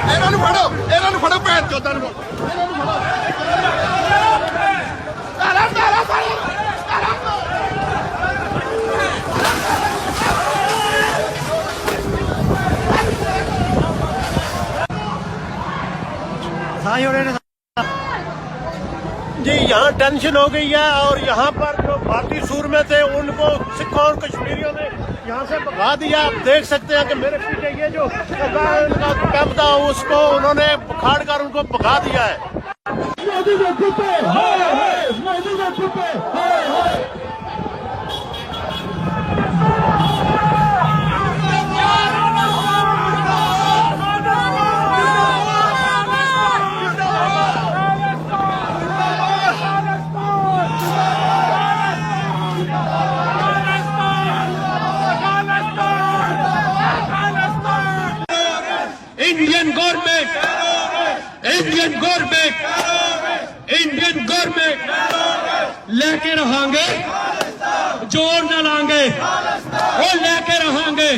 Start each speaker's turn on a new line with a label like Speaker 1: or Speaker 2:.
Speaker 1: ਇਹਨਾਂ ਨੂੰ ਫੜੋ ਭੈਣ ਚੋਦਾਂ ਨੂੰ
Speaker 2: जी। यहाँ टेंशन हो गई है और यहाँ पर जो भारतीय सूरमे थे उनको सिखों और कश्मीरियों ने यहाँ से भगा दिया। आप देख सकते हैं कि मेरे पीछे ये जो इनका कैंप था उसको उन्होंने पखाड़ कर उनको भगा दिया है।
Speaker 1: इंडियन गवर्नमेंट लेके रहांगे, जोर न लांगे, वो लेके रहांगे।